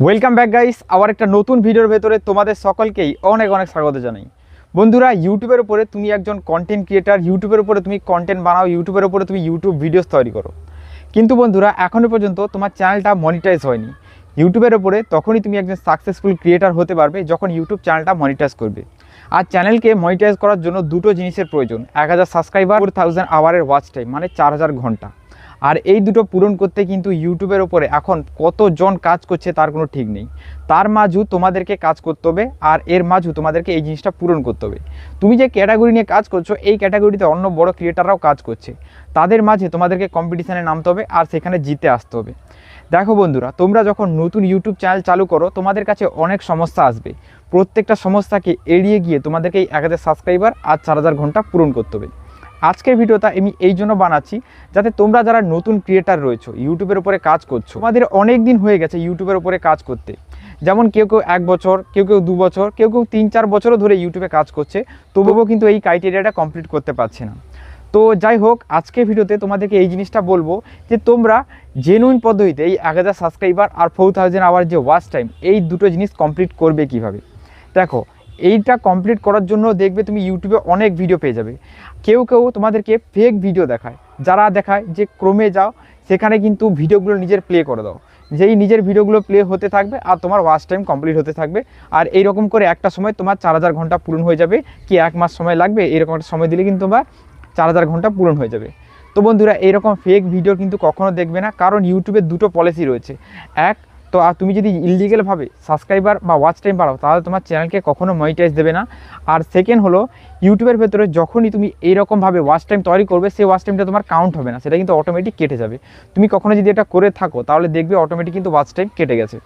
Welcome back guys, আবার একটা নতুন ভিডিওর ভেতরে তোমাদের সকলকেই অনেক অনেক স্বাগত জানাই। বন্ধুরা, ইউটিউবের উপরে তুমি একজন কন্টেন্ট ক্রিয়েটার, ইউটিউবের উপরে তুমি কন্টেন্ট বানাও, ইউটিউবের উপরে তুমি ইউটিউব ভিডিওস তৈরি করো, কিন্তু বন্ধুরা এখনও পর্যন্ত তোমার চ্যানেলটা মনিটাইজ হয়নি। ইউটিউবের উপরে তখনই তুমি একজন সাকসেসফুল ক্রিয়েটার হতে পারবে যখন ইউটিউব চ্যানেলটা মনিটাইজ করবে। আর চ্যানেলকে মনিটাইজ করার জন্য দুটো জিনিসের প্রয়োজন: 1000 সাবস্ক্রাইবার, 4000 আওয়ারের ওয়াচ টাইম, মানে 4000 ঘন্টা। আর এই দুটো পূরণ করতে কিন্তু ইউটিউবের ওপরে এখন কতজন কাজ করছে তার কোনো ঠিক নেই। তার মাঝেও তোমাদেরকে কাজ করতে হবে, আর এর মাঝেও তোমাদেরকে এই জিনিসটা পূরণ করতে হবে। তুমি যে ক্যাটাগরি নিয়ে কাজ করছো, এই ক্যাটাগরিতে অন্য বড় ক্রিয়েটাররাও কাজ করছে, তাদের মাঝে তোমাদেরকে কম্পিটিশানে নামতে হবে আর সেখানে জিতে আসতে হবে। দেখো বন্ধুরা, তোমরা যখন নতুন ইউটিউব চ্যানেল চালু করো, তোমাদের কাছে অনেক সমস্যা আসবে। প্রত্যেকটা সমস্যাকে এড়িয়ে গিয়ে তোমাদেরকে এই 1000 সাবস্ক্রাইবার আর 4000 ঘন্টা পূরণ করতে হবে। আজকের ভিডিওটা আমি এই জন্য বানাচ্ছি যাতে তোমরা যারা নতুন ক্রিয়েটার রয়েছো, ইউটিউবের উপরে কাজ করছো, তোমাদের অনেক দিন হয়ে গেছে ইউটিউবের উপরে কাজ করতে। যেমন কেউ কেউ 1 বছর, কেউ কেউ 2 বছর, কেউ কেউ 3-4 বছরও ধরে ইউটিউবে কাজ করছে, তবুও কিন্তু এই ক্রাইটেরিয়াটা কমপ্লিট করতে পারছে না। তো যাই হোক, আজকের ভিডিওতে তোমাদেরকে এই জিনিসটা বলবো যে তোমরা জেনুইন পদ্ধতিতে এই 1000 সাবস্ক্রাইবার আর 4000 আওয়ার যে ওয়াচ টাইম, এই দুটো জিনিস কমপ্লিট করবে কিভাবে। দেখো, এইটা কমপ্লিট করার জন্য দেখবে তুমি ইউটিউবে অনেক ভিডিও পেয়ে যাবে। কেউ কেউ তোমাদেরকে ফেক ভিডিও দেখায়, যারা দেখায় যে ক্রমে যাও, সেখানে কিন্তু ভিডিওগুলো নিজের প্লে করে দাও, যেই নিজের ভিডিওগুলো প্লে হতে থাকবে আর তোমার ওয়াচ টাইম কমপ্লিট হতে থাকবে। আর এইরকম করে একটা সময় তোমার 4000 ঘন্টা পূরণ হয়ে যাবে, কি 1 মাস সময় লাগবে, এরকম একটা সময় দিলে কিন্তু তোমার 4000 ঘন্টা পূরণ হয়ে যাবে। তো বন্ধুরা, এইরকম ফেক ভিডিও কিন্তু কখনো দেখবে না, কারণ ইউটিউবের দুটো পলিসি রয়েছে। এক তো, আর তুমি যদি ইললিগেলভাবে সাবস্ক্রাইবার বা ওয়াচ টাইম বাড়াও, তাহলে তোমার চ্যানেলকে কখনো মনিটাইজ দেবে না। আর সেকেন্ড হলো, ইউটিউবের ভেতরে যখনই তুমি এইরকমভাবে ওয়াচ টাইম তৈরি করবে, সেই ওয়াচ টাইমটা তোমার কাউন্ট হবে না, সেটা কিন্তু অটোমেটিক কেটে যাবে। তুমি কখনো যদি এটা করে থাকো, তাহলে দেখবে অটোমেটিক কিন্তু ওয়াচ টাইম কেটে গেছে।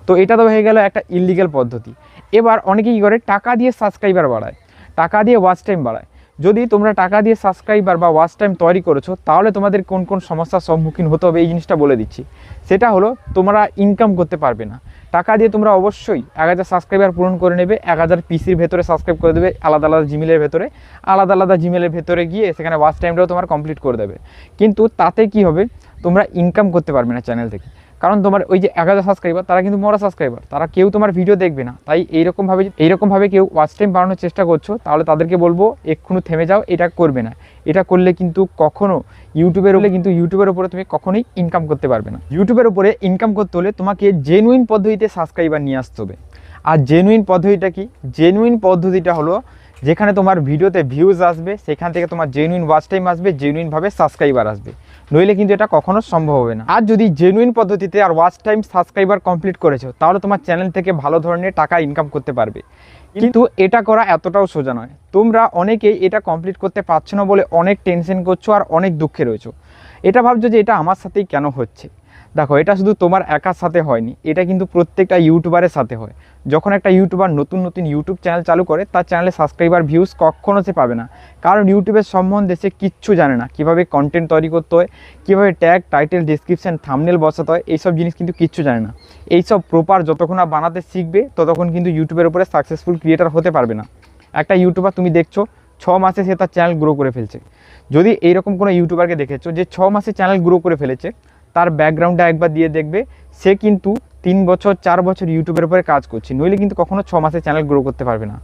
তো এটা তো হয়ে গেল একটা ইললিগেল পদ্ধতি। এবার অনেকে কী করে, টাকা দিয়ে সাবস্ক্রাইবার বাড়ায়, টাকা দিয়ে ওয়াচ টাইম বাড়ায়। যদি তোমরা টাকা দিয়ে সাবস্ক্রাইবার বা ওয়াচ টাইম তৈরি করেছো, তাহলে তোমাদের কোন কোন সমস্যার সম্মুখীন হতে হবে এই জিনিসটা বলে দিচ্ছি। সেটা হলো, তোমরা ইনকাম করতে পারবে না। টাকা দিয়ে তোমরা অবশ্যই 1000 সাবস্ক্রাইবার পূরণ করে নেবে, 1000 পিসির ভেতরে সাবস্ক্রাইব করে দেবে, আলাদা আলাদা জিমেলের ভেতরে, আলাদা আলাদা জিমেলের ভেতরে গিয়ে সেখানে ওয়াচ টাইমটাও তোমার কমপ্লিট করে দেবে। কিন্তু তাতে কি হবে, তোমরা ইনকাম করতে পারবে না চ্যানেল থেকে। কারণ তোমার ওই যে 1000 সাবস্ক্রাইবার, তারা কিন্তু মরা সাবস্ক্রাইবার, তারা কেউ তোমার ভিডিও দেখবে না। তাই এইরকমভাবে কেউ ওয়াচ টাইম বাড়ানোর চেষ্টা করছো, তাহলে তাদেরকে বলবো এক্ষুনি থেমে যাও, এটা করবে না। এটা করলে কিন্তু কখনো ইউটিউবের উপরে তুমি কখনোই ইনকাম করতে পারবে না। ইউটিউবের উপরে ইনকাম করতে হলে তোমাকে জেনুইন পদ্ধতিতে সাবস্ক্রাইবার নিয়ে আসতে হবে। আর জেনুইন পদ্ধতিটা কি? জেনুইন পদ্ধতিটা হলো, যেখানে তোমার ভিডিওতে ভিউজ আসবে, সেখান থেকে তোমার জেনুইন ওয়াচ টাইম আসবে, জেনুইনভাবে সাবস্ক্রাইবার আসবে। নইলে কিন্তু এটা কখনো সম্ভব হবে না। আর যদি জেনুইন পদ্ধতিতে আর ওয়াচ টাইম সাবস্ক্রাইবার কমপ্লিট করেছো, তাহলে তোমার চ্যানেল থেকে ভালো ধরনের টাকা ইনকাম করতে পারবে। কিন্তু এটা করা এতটাও সোজা নয়। তোমরা অনেকেই এটা কমপ্লিট করতে পারছো না বলে অনেক টেনশন করছো আর অনেক দুঃখে রয়েছো। এটা ভাবছো যে এটা আমার সাথেই কেন হচ্ছে। দেখো, এটা শুধু তোমার একার সাথে হয়নি, এটা কিন্তু প্রত্যেকটা ইউটিউবারের সাথে হয়। যখন একটা ইউটিউবার নতুন ইউটিউব চ্যানেল চালু করে, তার চ্যানেলে সাবস্ক্রাইবার ভিউজ কখনো সে পাবে না, কারণ ইউটিউবের সম্বন্ধে সে কিচ্ছু জানে না। কীভাবে কন্টেন্ট তৈরি করতে হয়, কীভাবে ট্যাগ, টাইটেল, ডিসক্রিপশান, থাম্বনেল বসাতে হয়, এইসব জিনিস কিন্তু কিচ্ছু জানে না। এইসব প্রপার যতক্ষণ না বানাতে শিখবে, ততক্ষণ কিন্তু ইউটিউবের উপরে সাকসেসফুল ক্রিয়েটার হতে পারবে না। একটা ইউটিউবার তুমি দেখছো 6 মাসে সে তার চ্যানেল গ্রো করে ফেলছে। যদি এইরকম কোনো ইউটিউবারকে দেখেছো যে 6 মাসে চ্যানেল গ্রো করে ফেলেছে, তার ব্যাকগ্রাউন্ডটা একবার দিয়ে দেখবে, সে কিন্তু 3 বছর 4 বছর ইউটিউবের উপরে কাজ করছে, নইলে কিন্তু কখনো 6 মাসে চ্যানেল গ্রো করতে পারবে না।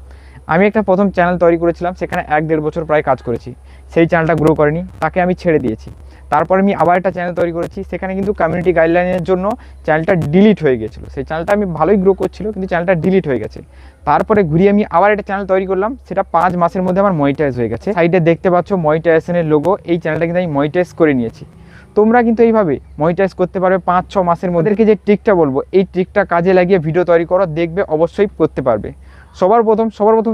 আমি একটা প্রথম চ্যানেল তৈরি করেছিলাম, সেখানে 1-1.5 বছর প্রায় কাজ করেছি, সেই চ্যানেলটা গ্রো করেনি, তাকে আমি ছেড়ে দিয়েছি। তারপরে আমি আবার একটা চ্যানেল তৈরি করেছি, সেখানে কিন্তু কমিউনিটি গাইডলাইনের জন্য চ্যানেলটা ডিলিট হয়ে গেছিলো। সেই চ্যানেলটা আমি ভালোই গ্রো করছিল, কিন্তু চ্যানেলটা ডিলিট হয়ে গেছে। তারপরে ঘুরিয়ে আমি আবার একটা চ্যানেল তৈরি করলাম, সেটা 5 মাসের মধ্যে আমার মনিটাইজ হয়ে গেছে। সাইডে দেখতে পাচ্ছ মনিটাইজেশনের লোগো, এই চ্যানেলটা কিন্তু আমি মনিটাইজ করে নিয়েছি। তোমরা কিন্তু এইভাবে মনিটাইজ করতে পারবে 5-6 মাসের মধ্যে। যে ট্রিকটা বলবো, এই ট্রিকটা কাজে লাগিয়ে ভিডিও তৈরি করো, দেখবে অবশ্যই করতে পারবে। সবার প্রথম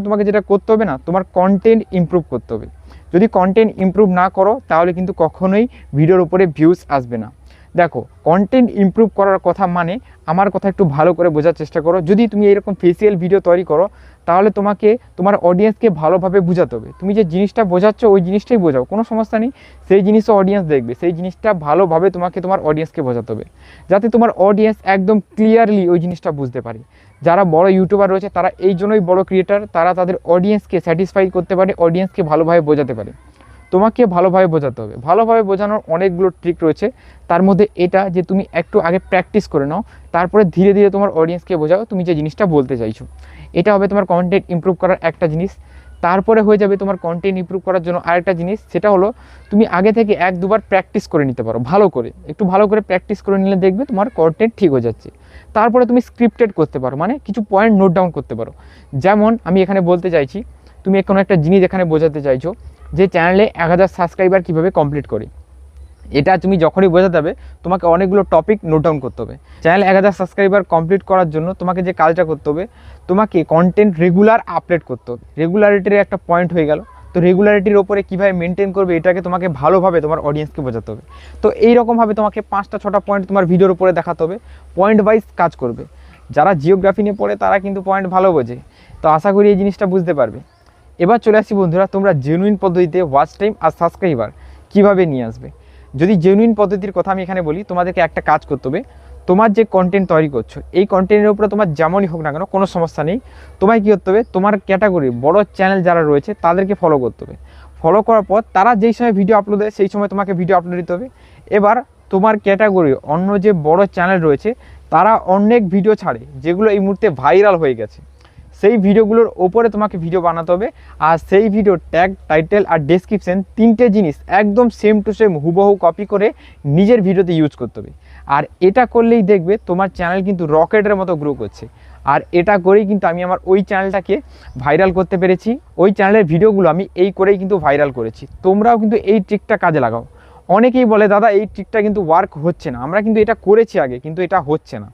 তোমাকে যেটা করতে হবে না, তোমার কন্টেন্ট ইমপ্রুভ করতে হবে। যদি কন্টেন্ট ইমপ্রুভ না করো, তাহলে কিন্তু কখনোই ভিডিওর উপরে ভিউজ আসবে না। দেখো, কন্টেন্ট ইমপ্রুভ করার কথা মানে, আমার কথা একটু ভালো করে বোঝার চেষ্টা করো। যদি তুমি এরকম ফেসিয়াল ভিডিও তৈরি করো, তাহলে তোমাকে তোমার অডিয়েন্সকে ভালোভাবে বোঝাতে হবে। তুমি যে জিনিসটা বোঝাচ্ছ, ওই জিনিসটাই বোঝাও, কোনো সমস্যা নেই, সেই জিনিসও অডিয়েন্স দেখবে। সেই জিনিসটা ভালোভাবে তোমাকে তোমার অডিয়েন্সকে বোঝাতে হবে, যাতে তোমার অডিয়েন্স একদম ক্লিয়ারলি ওই জিনিসটা বুঝতে পারে। যারা বড় ইউটিউবার রয়েছে, তারা এই জন্যই বড় ক্রিয়েটার, তারা তাদের অডিয়েন্সকে স্যাটিসফাই করতে পারে, অডিয়েন্সকে ভালোভাবে বোঝাতে পারে। তোমাকে ভালোভাবে বোঝাতে হবে। ভালোভাবে বোঝানোর অনেকগুলো ট্রিক রয়েছে, তার মধ্যে এটা যে তুমি একটু আগে প্র্যাকটিস করে নাও, তারপরে ধীরে ধীরে তোমার অডিয়েন্সকে বোঝাও তুমি যে জিনিসটা বলতে চাইছো। এটা হবে তোমার কন্টেন্ট ইমপ্রুভ করার একটা জিনিস। তারপরে হয়ে যাবে তোমার কন্টেন্ট ইমপ্রুভ করার জন্য আরেকটা জিনিস, সেটা হলো তুমি আগে থেকে 1-2বার প্র্যাকটিস করে নিতে পারো। ভালো করে একটু ভালো করে প্র্যাকটিস করে নিলে দেখবে তোমার কন্টেন্ট ঠিক হয়ে যাচ্ছে। তারপরে তুমি স্ক্রিপ্টেড করতে পারো, মানে কিছু পয়েন্ট নোট ডাউন করতে পারো। যেমন আমি এখানে বলতে চাইছি, তুমি কোনো একটা জিনিস এখানে বোঝাতে চাইছো যে চ্যানেলে 1000 সাবস্ক্রাইবার কীভাবে কমপ্লিট করি। এটা তুমি যখনই বোঝাতে হবে তোমাকে অনেকগুলো টপিক নোট ডাউন করতে হবে। চ্যানেল 1000 সাবস্ক্রাইবার কমপ্লিট করার জন্য তোমাকে যে কাজটা করতে হবে, তোমাকে কন্টেন্ট রেগুলার আপলোড করতে হবে। রেগুলারিটির একটা পয়েন্ট হয়ে গেল। তো রেগুলারিটির ওপরে কীভাবে মেনটেন করবে এটাকে তোমাকে ভালোভাবে তোমার অডিয়েন্সকে বোঝাতে হবে। তো এইরকমভাবে তোমাকে 5টা-6টা পয়েন্ট তোমার ভিডিওর উপরে দেখাতে হবে, পয়েন্ট ওয়াইজ কাজ করবে। যারা জিওগ্রাফি নিয়ে পড়ে তারা কিন্তু পয়েন্ট ভালো বোঝে। তো আশা করি এই জিনিসটা বুঝতে পারবে। এবার চলে আসি বন্ধুরা, তোমরা জেনুইন পদ্ধতিতে ওয়াচ টাইম আর সাবস্ক্রাইবার কীভাবে নিয়ে আসবে। যদি জেনুইন পদ্ধতির কথা আমি এখানে বলি, তোমাদেরকে একটা কাজ করতে হবে। তোমার যে কন্টেন্ট তৈরি করছো এই কন্টেন্টের উপরে তোমার যেমনই হোক না কেন কোনো সমস্যা নেই, তোমায় কী করতে হবে, তোমার ক্যাটাগরি বড় চ্যানেল যারা রয়েছে তাদেরকে ফলো করতে হবে। ফলো করার পর তারা যেই সময় ভিডিও আপলোড দেয় সেই সময় তোমাকে ভিডিও আপলোড দিতে হবে। এবার তোমার ক্যাটাগরি অন্য যে বড় চ্যানেল রয়েছে তারা অনেক ভিডিও ছাড়ে যেগুলো এই মুহূর্তে ভাইরাল হয়ে গেছে, সেই ভিডিওগুলোর ওপরে তোমাকে ভিডিও বানাতে হবে। আর সেই ভিডিও ট্যাগ, টাইটেল আর ডেসক্রিপশন 3টে জিনিস একদম সেম টু সেম হুবহু কপি করে নিজের ভিডিওতে ইউজ করতে হবে। আর এটা করলেই দেখবে তোমার চ্যানেল কিন্তু রকেটের মতো গ্রো করছে। আর এটা করেই কিন্তু আমি আমার ওই চ্যানেলটাকে ভাইরাল করতে পেরেছি। ওই চ্যানেলের ভিডিওগুলো আমি এই করেই কিন্তু ভাইরাল করেছি। তোমরাও কিন্তু এই ট্রিকটা কাজে লাগাও। অনেকেই বলে দাদা এই ট্রিকটা কিন্তু ওয়ার্ক হচ্ছে না, আমরা কিন্তু এটা করেছি আগে কিন্তু এটা হচ্ছে না।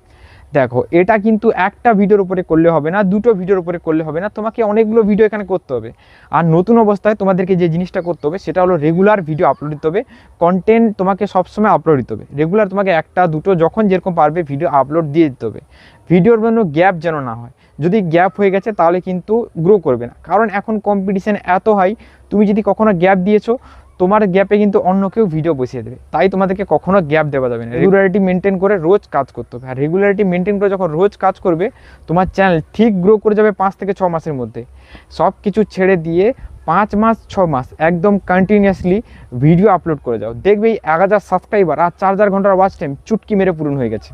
দেখো, এটা কিন্তু একটা ভিডিওর উপরে করলে হবে না, 2টো ভিডিওর উপরে করলে হবে না, তোমাকে অনেকগুলো ভিডিও এখানে করতে হবে। আর নতুন অবস্থায় তোমাদেরকে যে জিনিসটা করতে হবে সেটা হলো রেগুলার ভিডিও আপলোড দিতে হবে। কন্টেন্ট তোমাকে সবসময় আপলোড দিতে হবে রেগুলার, তোমাকে 1টা-2টো যখন যেরকম পারবে ভিডিও আপলোড দিয়ে দিতে হবে। ভিডিওর জন্য গ্যাপ যেন না হয়। যদি গ্যাপ হয়ে গেছে তাহলে কিন্তু গ্রো করবে না, কারণ এখন কম্পিটিশান এত হাই। তুমি যদি কখনো গ্যাপ দিয়েছো তোমার গ্যাপে কিন্তু অন্য কেউ ভিডিও বসিয়ে দেবে, তাই তোমাদেরকে কখনো গ্যাপ দেওয়া যাবে না। রেগুলারিটি মেনটেন করে রোজ কাজ করতে হবে। আর রেগুলারিটি মেনটেন করে যখন রোজ কাজ করবে তোমার চ্যানেল ঠিক গ্রো করে যাবে 5 থেকে 6 মাসের মধ্যে। সব কিছু ছেড়ে দিয়ে 5 মাস 6 মাস একদম কন্টিনিউয়াসলি ভিডিও আপলোড করে যাও, দেখবে এই 1000 সাবস্ক্রাইবার আর 4000 ঘন্টার ওয়াচ টাইম চুটকি মেরে পূরণ হয়ে গেছে।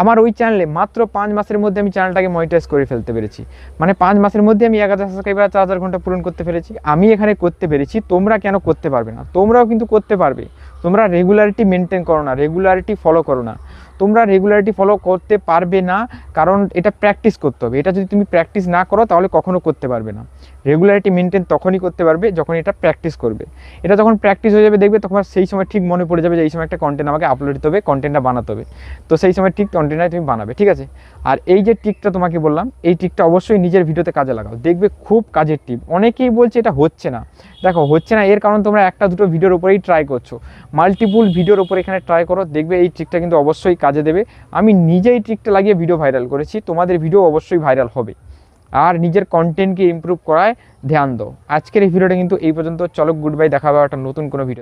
আমার ওই চ্যানেলে মাত্র 5 মাসের মধ্যে আমি চ্যানেলটাকে মনিটাইজ করে ফেলতে পেরেছি। মানে 5 মাসের মধ্যে আমি 1000 সাবস্ক্রাইবার 4000 ঘন্টা পূরণ করতে পেরেছি। আমি এখানে করতে পেরেছি, তোমরা কেন করতে পারবে না? তোমরাও কিন্তু করতে পারবে। তোমরা রেগুলারিটি মেনটেন করো না, রেগুলারিটি ফলো করো না। তোমরা রেগুলারিটি ফলো করতে পারবে না, কারণ এটা প্র্যাকটিস করতে হবে। এটা যদি তুমি প্র্যাকটিস না করো তাহলে কখনো করতে পারবে না। রেগুলারিটি মেনটেন তখনই করতে পারবে যখন এটা প্র্যাকটিস করবে। এটা যখন প্র্যাকটিস হয়ে যাবে দেখবে তখন সেই সময় ঠিক মনে পড়ে যাবে যে এই সময় একটা কন্টেন্ট আমাকে আপলোড দিতে হবে, কন্টেন্টটা বানাতে হবে। তো সেই সময় ঠিক কন্টেন্টটা তুমি বানাবে, ঠিক আছে? আর এই যে ট্রিকটা তোমাকে বললাম, এই ট্রিকটা অবশ্যই নিজের ভিডিওতে কাজে লাগাও, দেখবে খুব কাজের টিপ। অনেকেই বলছে এটা হচ্ছে না, দেখো হচ্ছে না এর কারণ তোমরা 1-2টো ভিডিওর উপরেই ট্রাই করছো। মাল্টিপুল ভিডিওর উপর এখানে ট্রাই করো, দেখবে এই ট্রিকটা কিন্তু অবশ্যই কাজে দেবে। আমি নিজেই ট্রিকটা লাগিয়ে ভিডিও ভাইরাল করেছি, তোমাদের ভিডিও অবশ্যই ভাইরাল হবে। আর নিজের কন্টেন্টকে ইমপ্রুভ করায় ধ্যান দাও। আজকের এই ভিডিওটা কিন্তু এই পর্যন্ত। চলো, গুড বাই, দেখা হবে একটা নতুন কোনো ভিডিও।